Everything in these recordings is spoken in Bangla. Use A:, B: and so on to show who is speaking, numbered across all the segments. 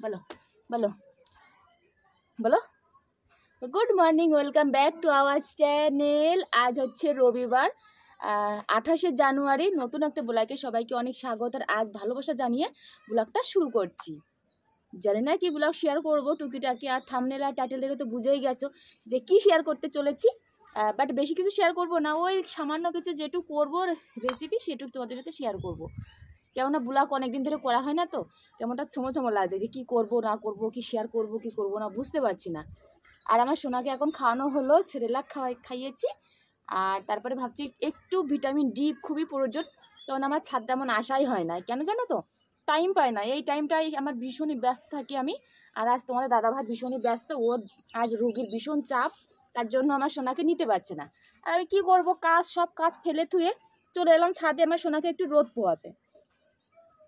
A: বলো বলো বলো good morning, welcome back to our channel. আজ হচ্ছে রবিবার 28শে জানুয়ারি। নতুন একটা ব্লগে সবাইকে অনেক স্বাগত। আর আজ ভালোবাসা জানিয়ে ব্লগটা শুরু করছি। জানি না কি ব্লগ শেয়ার করবো টুকিটাকি, আর থাম্বনেল আর টাইটেল দেখে তো বুঝেই গেছো যে কি শেয়ার করতে চলেছি। বাট বেশি কিছু শেয়ার করব না, ওই সামান্য কিছু যেটুকু করবো রেসিপি সেটুকু তোমাদের সাথে শেয়ার করব। কেননা ব্লগ অনেকদিন ধরে করা হয় না, তো কেমনটা ছমো লাগছে যে কি করব না করব, কি শেয়ার করব কি করব না বুঝতে পারছি না। আর আমার সোনাকে এখন খাওয়ানো হলো, সেরেলাক খাইয়েছি। আর তারপরে ভাবছি একটু ভিটামিন ডি খুবই প্রয়োজন, কারণ আমার ছাদ তেমন আসাই হয় না, কেন জানো তো, টাইম পাই না। এই টাইমটাই আমার ভীষণই ব্যস্ত থাকি আমি। আর আজ তোমাদের দাদাভাই ভীষণই ব্যস্ত, ও আজ রোগীর ভীষণ চাপ, তার জন্য আমার সোনাকে নিতে পারছে না। আর আমি কী করবো, সব কাজ ফেলে থুয়ে চলে এলাম ছাদে আমার সোনাকে একটু রোদ পোয়াতে।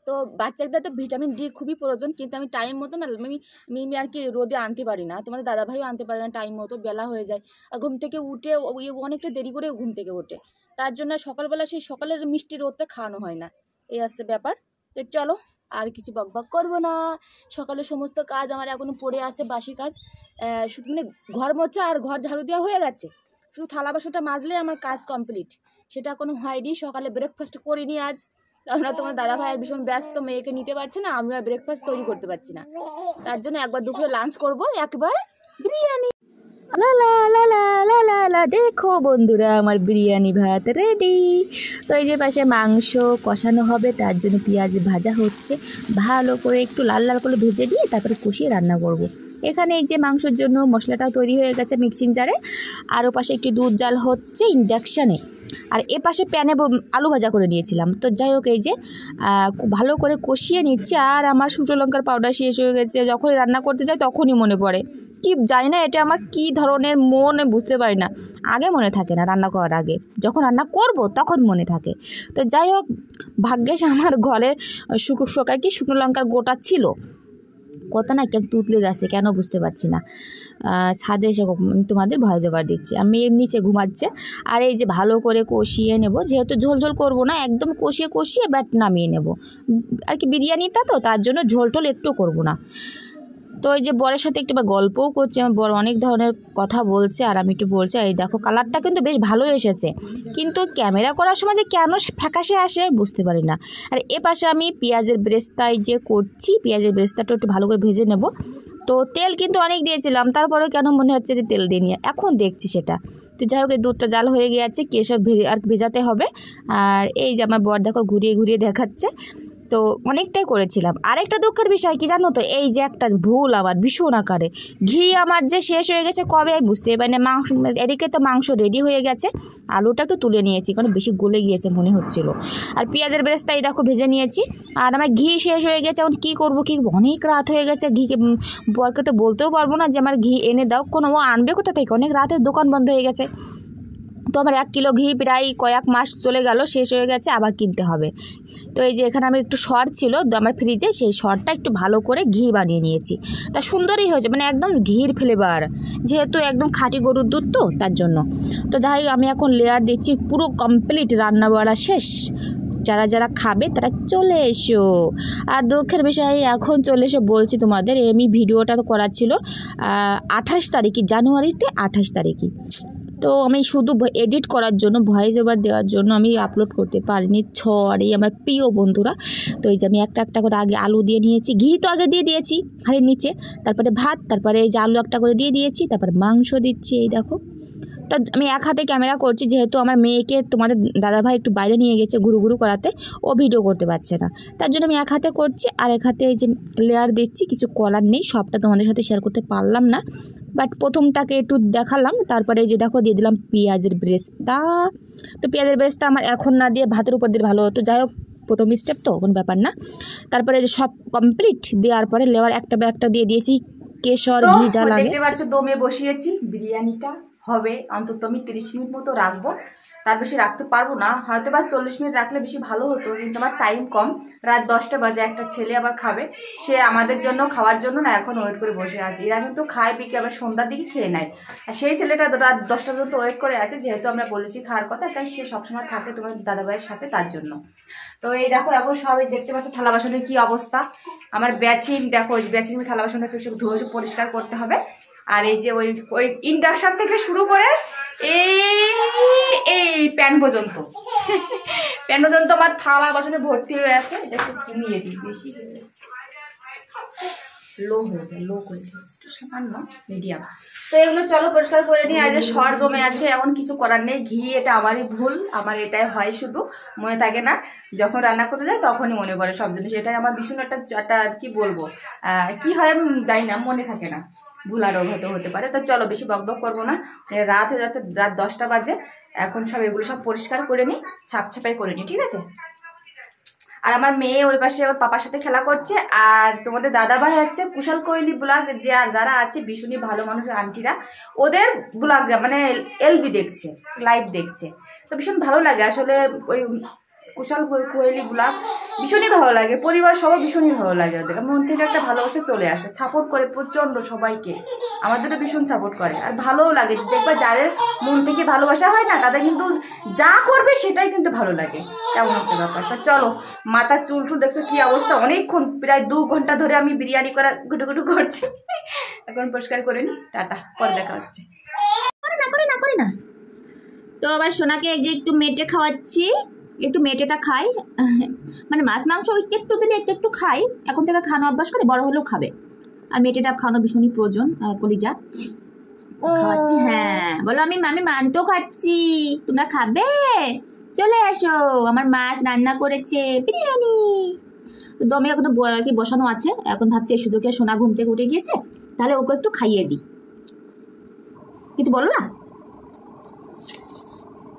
A: তো বাচ্চাদের তো ভিটামিন ডি খুবই প্রয়োজন, কিন্তু আমি টাইম মতো না আমি আর কি রোদে আনতে পারি না, তোমাদের দাদাভাইও আনতে পারে না টাইম মতো, বেলা হয়ে যায়। আর ঘুম থেকে উঠে অনেকটা দেরি করে ঘুম থেকে ওঠে, তার জন্য সকালবেলা সেই সকালের মিষ্টি রোদটা খাওয়ানো হয় না। এই আসছে ব্যাপার। তো চলো আর কিছু বকবক করবো না। সকালে সমস্ত কাজ আমার এখনো পড়ে আছে, বাসি কাজ। শুধু মানে ঘর মোছা আর ঘর ঝাড়ু দেওয়া হয়ে গেছে, শুধু থালা বাসনটা মাজলে আমার কাজ কমপ্লিট। সেটা এখনো হয়নি, সকালে ব্রেকফাস্ট করিনি আজ। আমরা তোমার দাদা ভাই ভীষণ ব্যস্ত, মেয়েকে নিতে পারছি না, আমি আর ব্রেকফাস্ট তৈরি করতে পারছি না। তার জন্য একবার দুপুরে লাঞ্চ করবো, একবার বিরিয়ানি। লা লা লা লা লা লা লা, দেখো বন্ধুরা আমার বিরিয়ানি ভাত রেডি। তো এই যে পাশে মাংস কষানো হবে, তার জন্য পেঁয়াজ ভাজা হচ্ছে, ভালো করে একটু লাল লাল করে ভেজে দিয়ে তারপরে কষিয়ে রান্না করব। এখানে এই যে মাংসের জন্য মশলাটাও তৈরি হয়ে গেছে মিক্সিং জারে, আর ও পাশে একটু দুধ জাল হচ্ছে ইন্ডাকশানে। আর এ পাশে প্যানে আলু ভাজা করে নিয়েছিলাম। তো যাই হোক, এই যে ভালো করে কষিয়ে নিচ্ছি। আর আমার শুকনো লঙ্কার পাউডার শেষ হয়ে গেছে, যখনই রান্না করতে যাই তখনই মনে পড়ে। কি জানি না এটা আমার কি ধরনের মনে বুঝতে পারি না, আগে মনে থাকে না, রান্না করার আগে, যখন রান্না করব তখন মনে থাকে। তো যাই হোক, ভাগ্যেশ আমার ঘরে শুকনো লঙ্কার গোটা ছিল, কত না কেন তুতলে যাচ্ছে, কেন বুঝতে পারছি না। ছাদে এসে তোমাদের ভয় জবাব দিচ্ছি, আমি নিচে ঘুমাচ্ছে। আর এই যে ভালো করে কষিয়ে নেব, যেহেতু ঝোল ঝোল করবো না, একদম কষিয়ে কষিয়ে ব্যাট নামিয়ে নেব আর কি, বিরিয়ানিটা তো, তার জন্য ঝোল টোল একটু করবো না। তো এই যে বরের সাথে একটু গল্পও করছি, আমার বর অনেক ধরনের কথা বলছে আর আমি একটু বলছি। এই দেখো কালারটা কিন্তু বেশ ভালো এসেছে, কিন্তু ক্যামেরা করার সময় যে কেন ফ্যাকাশে আসে বুঝতে পারি না। আর এ পাশে আমি পেঁয়াজের ব্রেস্তায় যে করছি, পেঁয়াজের ব্রেস্তাটা একটু ভালো করে ভেজে নেব। তো তেল কিন্তু অনেক দিয়েছিলাম, তারপরেও কেন মনে হচ্ছে যে তেল দিয়ে নিয়ে এখন দেখছি সেটা। তো যাই হোক, এই দুধটা জাল হয়ে গিয়েছে, কেশর আর ভেজাতে হবে। আর এই যে আমার বর দেখো ঘুরিয়ে ঘুরিয়ে দেখাচ্ছে। তো অনেকটাই করেছিলাম। আরেকটা দুঃখের বিষয় কি জানো তো, এই যে একটা ভুল আমার ভীষণ আকারে, ঘি আমার যে শেষ হয়ে গেছে কবে আমি বুঝতেই পারি না। মাংস এদিকে তো মাংস রেডি হয়ে গেছে, আলুটা একটু তুলে নিয়েছি কারণ বেশি গলে গিয়েছে মনে হচ্ছিল। আর পেঁয়াজের বেরেস্তাই দেখো ভেজে নিয়েছি। আর আমার ঘি শেষ হয়ে গেছে, এখন কী করবো অনেক রাত হয়ে গেছে। ঘিকে বরকে তো বলতেও পারবো না যে আমার ঘি এনে দাও, কোনো ও আনবে কোথা থেকে, অনেক রাতে দোকান বন্ধ হয়ে গেছে। তো আমার 1 কিলো ঘি প্রায় কয়েক মাস চলে গেল, শেষ হয়ে গেছে, আবার কিনতে হবে। তো এই যে এখানে আমি একটু সর ছিল আমার ফ্রিজে, সেই সরটা একটু ভালো করে ঘি বানিয়ে নিয়েছি। তা সুন্দরই হয়েছে, মানে একদম ঘির ফ্লেভার, যেহেতু একদম খাঁটি গরুর দুধ তো তার জন্য। তো যাই আমি এখন লেয়ার দিচ্ছি, পুরো কমপ্লিট রান্না বাড়া শেষ। যারা যারা খাবে তারা চলে এসো। আর দুঃখের বিষয় এখন চলে এসো বলছি তোমাদের, আমি ভিডিওটা তো করা ছিল 28 তারিখে, জানুয়ারিতে 28 তারিখে। তো আমি শুধু এডিট করার জন্য, ভয়েস ওভার দেওয়ার জন্য আমি আপলোড করতে পারিনি, সরি আমার প্রিয় বন্ধুরা। তো এই যে আমি একটা একটা করে আগে আলু দিয়ে নিয়েছি, ঘি তো আগে দিয়ে দিয়েছি হাঁড়ির নিচে, তারপরে ভাত, তারপরে এই যে আলু একটা করে দিয়ে দিয়েছি, তারপরে মাংস দিচ্ছি। এই দেখো, তো আমি এক হাতে ক্যামেরা করছি, যেহেতু আমার মেয়েকে তোমাদের দাদাভাই একটু বাইরে নিয়ে গেছে ঘুরু করাতে, ও ভিডিও করতে পারছে না, তার জন্য আমি এক হাতে করছি। আর এক হাতে এই যে লেয়ার দিচ্ছি, কিছু করার নেই, সবটা তোমাদের সাথে শেয়ার করতে পারলাম না, বাট প্রথমটাকে একটু দেখালাম। তারপরে এই যে দেখো দিয়ে দিলাম পেঁয়াজের ব্রেস্তা। তো পেঁয়াজের ব্রেস্তা আমার এখন না দিয়ে ভাতের উপর দিয়ে ভালো হতো, যাই হোক প্রথম স্টেপ তো কোনো ব্যাপার না। তারপরে যে সব কমপ্লিট দেওয়ার পরে লেয়ার একটা দিয়ে দিয়েছি কেশর ঘি যা লাগে। দেখতে পাচ্ছ দমে বসিয়েছি, বিরিয়ানিটা হবে অন্তত আমি 30 মিনিট মতো রাখবো, তার বেশি রাখতে পারবো না, হয়তো বা 40 মিনিট রাখলে বেশি ভালো হতো, কিন্তু আমার টাইম কম, রাত 10টা বাজে, একটা ছেলে আবার খাবে, সে আমাদের জন্য খাওয়ার জন্য না এখন ওয়েট করে বসে আছে। এরা কিন্তু খায় বিকে আবার সন্ধ্যার দিকে খেয়ে নেয়, আর সেই ছেলেটা রাত 10টা পর্যন্ত ওয়েট করে আছে, যেহেতু আমরা বলেছি খাওয়ার কথা, তাই সে সবসময় থাকে তোমার দাদাভাইয়ের সাথে, তার জন্য।
B: তো এই দেখো এখন সবাই দেখতে পাচ্ছ থালা বাসনের কি অবস্থা। আমার বেসিন দেখো, ওই বেসিন থালা বাসন সব ধুয়ে পরিষ্কার করতে হবে। আর এই যে ওই ইন্ডাকশন থেকে শুরু করে এই প্যান পর্যন্ত আমার থালা বাসনে ভর্তি হয়ে আছে। এটা একটু কমিয়ে দিই, বেশি লো হয়ে যায়, লো করে দিই একটু সামান্য, মিডিয়াম। তো এগুলো চলো পরিষ্কার করে নিই। আজ সর জমে আছে, এখন কিছু করার নেই। ঘি এটা আমারই ভুল, আমার এটাই হয়, শুধু মনে থাকে না। যখন রান্না করতে যাই তখনই মনে পড়ে সব জিনিস। এটাই আমার ভীষণ একটা কি বলবো, কি হয় আমি জানি না, মনে থাকে না, ভুলা রোগ হতে পারে। তো চলো বেশি বকবক করবো না, রাত হয়ে যাচ্ছে, রাত 10টা বাজে। এখন সব এগুলো সব পরিষ্কার করে নিই, ছাপাই করে নিই, ঠিক আছে। আর আমার মেয়ে ওই পাশে ওর পাপার সাথে খেলা করছে। আর তোমাদের দাদাভাই হচ্ছে কুশল কোহলি ব্লগ, যে আর যারা আছে ভীষণই ভালো মানুষের আন্টিরা, ওদের ব্লগ মানে এলবি দেখছে, লাইভ দেখছে। তো ভীষণ ভালো লাগে আসলে ওই কুশল কোহলি ব্লগ, ভীষণই ভালো লাগে। পরিবার সবাই ভীষণই ভালো লাগে, ওদের মন থেকে একটা ভালোবাসা চলে আসে, সাপোর্ট করে প্রচণ্ড সবাইকে, আমাদেরও ভীষণ সাপোর্ট করে। আর ভালোও লাগে, দেখবা যাদের মন থেকে ভালোবাসা হয় না, তাদের কিন্তু যা করবে সেটাই কিন্তু ভালো লাগে, তেমন একটা ব্যাপার। তো চলো, মাথার চুল টুল দেখছো কি অবস্থা, অনেকক্ষণ প্রায় 2 ঘন্টা ধরে আমি বিরিয়ানি করা গুটুগুটু করছি। এখন পরিষ্কার করে নি, টাটা, পরে দেখা হচ্ছে।
A: করে না। তো আবার সোনাকে যে একটু মেটে খাওয়াচ্ছি, একটু মেটেটা খাই, মানে মাছ মাংস একটু দিলে একটু খাই, এখন থেকে খাওয়ানো অভ্যাস করে, বড় হলেও খাবে। আর মেটেটা খাওয়ানো ভীষণই প্রয়োজন, কলিজা খাওয়াচ্ছি। হ্যাঁ বলো, আমি মাংস খাচ্ছি, তোমরা খাবে? চলে আসো, আমার মাছ রান্না করেছে, বিরিয়ানি। তো আমি এখন কি বসানো আছে, এখন ভাবছি এই সুযোগে সোনা ঘুম থেকে উঠে গিয়েছে, তাহলে ওকে একটু খাইয়ে দিই। কিছু বলো না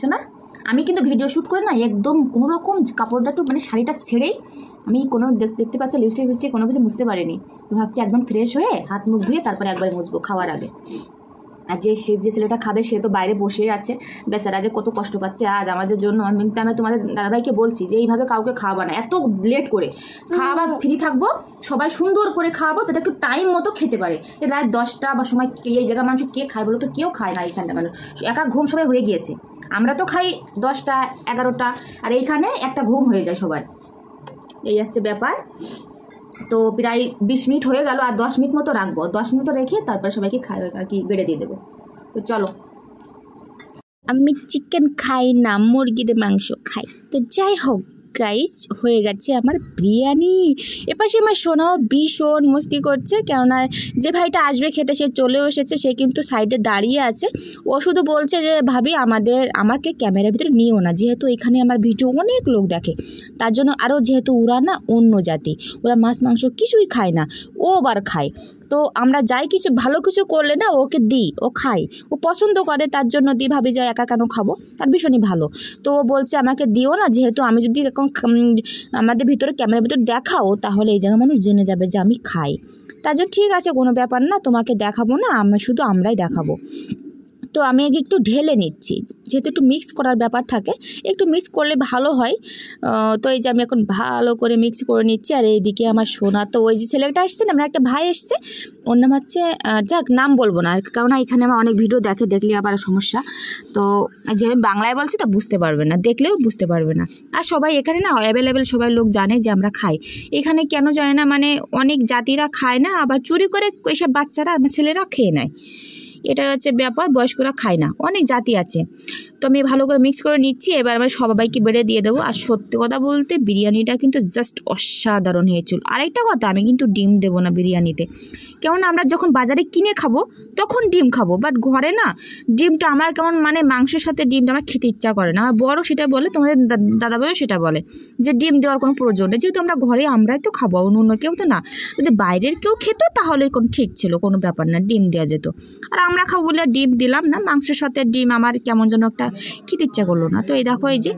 A: শোনা? আমি কিন্তু ভিডিও শ্যুট করে না, একদম কোনো রকম কাপড়টা একটু মানে শাড়িটা ছেড়েই, আমি কোনো দেখতে পাচ্ছ লিপস্টিক কোনো কিছু মুছতে পারিনি। তো ভাবছি একদম ফ্রেশ হয়ে হাত মুখ ধুয়ে তারপরে একবারে মুছবো খাওয়ার আগে। আর যে ছেলেটা খাবে সে তো বাইরে বসেই আছে, বেচারা যে কত কষ্ট পাচ্ছে আজ আমাদের জন্য। আমি তোমাদের দাদাভাইকে বলছি যে এইভাবে কাউকে খাওয়াবা না, এত লেট করে খাওয়াবা, ফ্রি থাকবো, সবাই সুন্দর করে খাওয়াবো যাতে একটু টাইম মতো খেতে পারে। রাত 10টা বা সময় এই জায়গা মানুষ কে খায় বলো তো? কেউ খায় না এইখানটা, মানুষ একা ঘুম সবাই হয়ে গিয়েছে। আমরা তো খাই 10টা 11টা, আর এইখানে একটা ঘুম হয়ে যায় সবার, এই হচ্ছে ব্যাপার। তো প্রায় 20 মিনিট হয়ে গেল, আর 10 মিনিট মতো রাখবো, 10 মিনিট রেখে তারপরে সবাইকে খাবে আর কি বেড়ে দিয়ে দেবো। তো চলো, আমি চিকেন খাই না, মুরগির মাংস খাই। তো যাই হোক গাইস, হয়ে গেছে আমার বিরিয়ানি। এপাশে আমার সোনাও ভীষণ মস্তি করছে, কেননা যে ভাইটা আসবে খেতে সে চলেও এসেছে, সে কিন্তু সাইডে দাঁড়িয়ে আছে। ও শুধু বলছে যে ভাবি আমাকে ক্যামেরার ভিতরে নিও না, যেহেতু এখানে আমার ভিডিও অনেক লোক দেখে, তার জন্য। আরও যেহেতু ওরা না অন্য জাতি, ওরা মাছ মাংস কিছুই খায় না, ও আবার খায়। তো আমরা যাই কিছু ভালো কিছু করলে না ওকে দিই, ও খায়, ও পছন্দ করে, তার জন্য দিই। ভাবি যে একা কেন খাবো, তার ভীষণই ভালো। তো ও বলছে আমাকে দিও না, যেহেতু আমি যদি এরকম আমাদের ভিতরে ক্যামেরার ভিতরে দেখাও তাহলে এই জায়গায় মানুষ জেনে যাবে যে আমি খাই। তার জন্য ঠিক আছে, কোনো ব্যাপার না, তোমাকে দেখাবো না, আমরাই দেখাবো। তো আমি আগে একটু ঢেলে নিচ্ছি, যেহেতু একটু মিক্স করার ব্যাপার থাকে, একটু মিক্স করলে ভালো হয়। তো এই যে আমি এখন ভালো করে মিক্স করে নিচ্ছি। আর এইদিকে আমার সোনা, তো ওই যে ছেলেটা আসছে না, আমার একটা ভাই এসছে, ওর নাম হচ্ছে, যাক নাম বলবো না, কারণ এখানে আমার অনেক ভিডিও দেখলে আবার সমস্যা। তো যে আমি বাংলায় বলছি তো বুঝতে পারবে না, দেখলেও বুঝতে পারবে না। আর সবাই এখানে না অ্যাভেলেবেল সবাই লোক জানে যে আমরা খাই। এখানে কেন জানে না, মানে অনেক জাতিরা খায় না, আবার চুরি করে এইসব বাচ্চারা ছেলেরা খেয়ে নেয়, এটা হচ্ছে ব্যাপার। বয়স্করা খায় না, অনেক জাতি আছে। তো আমি ভালো করে মিক্স করে নিচ্ছি, এবার আমি সবাইকে বেড়ে দিয়ে দেবো। আর সত্যি কথা বলতে বিরিয়ানিটা কিন্তু জাস্ট অসাধারণ হয়েছিল। আরেকটা কথা, আমি কিন্তু ডিম দেবো না বিরিয়ানিতে, কেননা আমরা যখন বাজারে কিনে খাবো তখন ডিম খাবো, বাট ঘরে না ডিমটা আমার কেমন মানে মাংসের সাথে ডিমটা আমার খেতে ইচ্ছা করে না। আমার বড় সেটা বলে, তোমাদের দাদাভাইও সেটা বলে যে ডিম দেওয়ার কোনো প্রয়োজন নেই, যেহেতু আমরা ঘরে আমরাই তো খাবো, অন্য কেউ তো না। যদি বাইরের কেউ খেত তাহলে কোনো ঠিক ছিল, কোনো ব্যাপার না, ডিম দেওয়া যেত। আর আমরা খাবো বলে ডিম দিলাম না, মাংসের সাথে ডিম আমার কেমন যেন একটা খেতে ইচ্ছা করলো না। তো এই দেখো, এই যে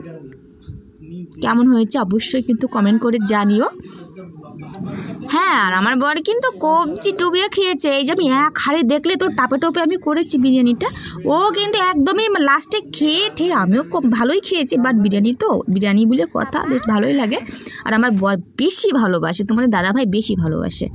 A: কেমন হয়েছে অবশ্যই কিন্তু কমেন্ট করে জানিও। হ্যাঁ, আর আমার বর কিন্তু কবজি ডুবিয়ে খেয়েছে। এই যে আমি এক হাড়ি দেখলে তো টাপে টোপে আমি করেছি বিরিয়ানিটা, ও কিন্তু একদমই লাস্টে খেয়ে ঠিক, আমিও খুব ভালোই খেয়েছি, বাট বিরিয়ানি বলে কথা, বেশ ভালোই লাগে। আর আমার বর বেশি ভালোবাসে, তোমাদের দাদাভাই বেশি ভালোবাসে।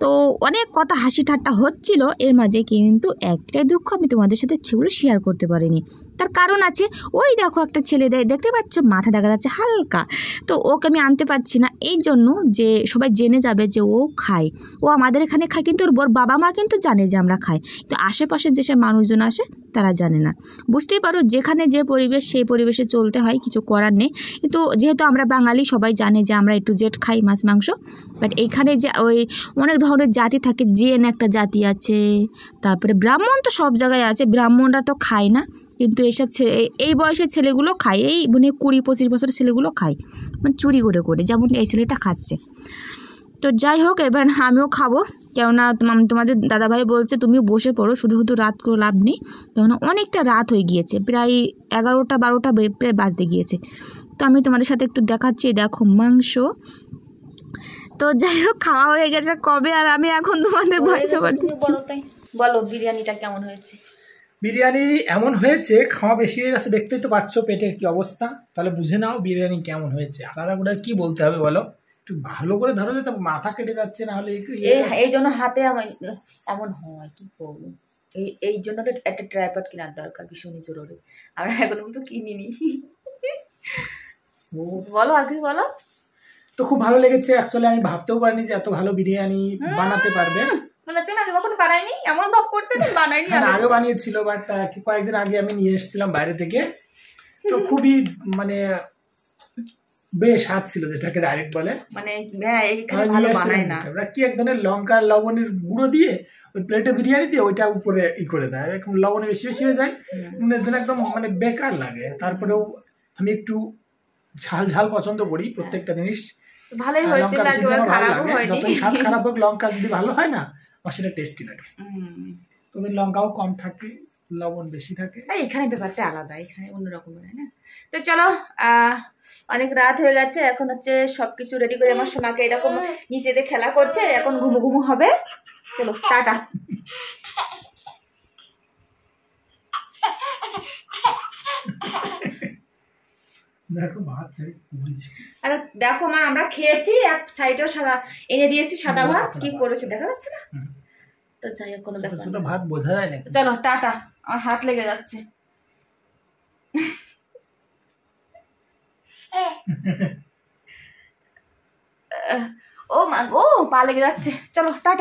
A: তো অনেক কথা হাসি ঠাট্টা হচ্ছিল এর মাঝে, কিন্তু একটাই দুঃখ, আমি তোমাদের সাথে সেগুলো শেয়ার করতে পারিনি। তার কারণ আছে। ওই দেখো একটা ছেলে দেখতে পাচ্ছ, মাথা দেখা যাচ্ছে হালকা, তো ওকে আমি আনতে পারছি না এই জন্য যে সবাই জেনে যাবে যে ও খায়, ও আমাদের এখানে খায়, কিন্তু ওর বাবা মা কিন্তু জানে যে আমরা খাই, তো আশেপাশে যেসব মানুষজন আসে তারা জানে না। বুঝতেই পারো যেখানে যে পরিবেশ সেই পরিবেশে চলতে হয়, কিছু করার নেই। কিন্তু যেহেতু আমরা বাঙালি সবাই জানে যে আমরা একটু জেট খাই মাছ মাংস, বাট এইখানে যে ওই অনেক ধরনের জাতি থাকে, জেন একটা জাতি আছে, তারপরে ব্রাহ্মণ তো সব জায়গায় আছে, ব্রাহ্মণরা তো খায় না, কিন্তু এইসব এই বয়সের ছেলেগুলো খায়, এই মানে 20-25 বছরের ছেলেগুলো খায়, মানে চুরি করে করে, যেমন এই ছেলেটা খাচ্ছে। তো যাই হোক, এবার আমিও খাবো, কেননা তোমাদের দাদাভাই বলছে তুমিও বসে পড়ো, শুধু শুধু রাত করে লাভ নেই, কেননা অনেকটা রাত হয়ে গিয়েছে, প্রায় 11টা-12টা প্রায় বাজতে গিয়েছে। তো আমি তোমাদের সাথে একটু দেখাচ্ছি, দেখো মাংস। তো যাই হোক, খাওয়া হয়ে গেছে কবে, আর আমি এখন তোমাদের ভয়েস ওভার দিচ্ছি।
B: বলো বিরিয়ানিটা কেমন হয়েছে?
C: বিরিয়ানি এমন হয়েছে, খাওয়া বেশি হয়ে গেছে, দেখতেই তো পাচ্ছ পেটের কি অবস্থা, তাহলে বুঝে নাও বিরিয়ানি কেমন হয়েছে। আলাদা করে কি বলতে হবে বলো, একটু ভালো করে ধরো, যে মাথা কেটে যাচ্ছে, না হলে
B: এই জন্য হাতে এমন হয়, কি করবো, এই জন্য একটা ট্রাইপড কেনার দরকার, ভীষণই জরুরি। আমরা এখনো কিন্তু কিনিনি। বলো আগে বলো।
C: তো খুব ভালো লেগেছে, অ্যাকচুয়ালি আমি ভাবতেও পারিনি যে এত ভালো বিরিয়ানি বানাতে পারবে।
B: মনে হচ্ছে না কখনো বানাইনি, এমন ভাব করছে যে বানাইনি।
C: হ্যাঁ, আগে বানিয়েছিল, বাট কয়েকদিন আগে আমি নিয়ে এসেছিলাম বাইরে থেকে, তো খুবই মানে বেশ স্বাদ ছিল, যেটাকে ডাইরেক্ট বলে,
B: মানে হ্যাঁ এইখানে ভালো বানায় না।
C: ওরা কি এক ধরনের লঙ্কা লবণের গুঁড়ো দিয়ে ওই প্লেটে বিরিয়ানি দিয়ে ওইটা উপরে করে দেয়, এরকম লবণে বেশি বেশি হয়ে যায়, নুনের জন্য একদম মানে বেকার লাগে। তারপরেও আমি একটু ঝাল ঝাল পছন্দ করি প্রত্যেকটা জিনিস,
B: ভালোই হয়েছে,
C: লঙ্কা বেশি দিলে ভালো লাগে,
B: হয়নি।
C: যতই স্বাদ খারাপ হোক লঙ্কা যদি ভালো হয় না, আমার সেটা টেস্টি লাগে। তবে লঙ্কাও কম থাকে, লবণ বেশি থাকে।
B: এখানে ব্যাপারটা আলাদা, এখানে অন্যরকম হয় না। তো চলো, অনেক রাত হয়ে গেছে, এখন হচ্ছে সবকিছু রেডি করে আমার সোনাকে এরকম নিচেতে খেলা করছে, এখন ঘুমু ঘুমু হবে। চলো টাটা।
C: দেখো ভাত ছেড়ে পড়েছি।
B: আর দেখো মা, আমরা খেয়েছি, এক সাইডেও সাদা এনে দিয়েছি, সাদা ভাত কি করেছে দেখা যাচ্ছে না, তো যাই হোক কোনো ব্যাপার
C: ছোট
B: না।
C: ভাত বোঝা যায় না।
B: চলো টাটা, আমার হাত লেগে যাচ্ছে। ও মা গো, পা লেগে যাচ্ছে, চলো টাটা।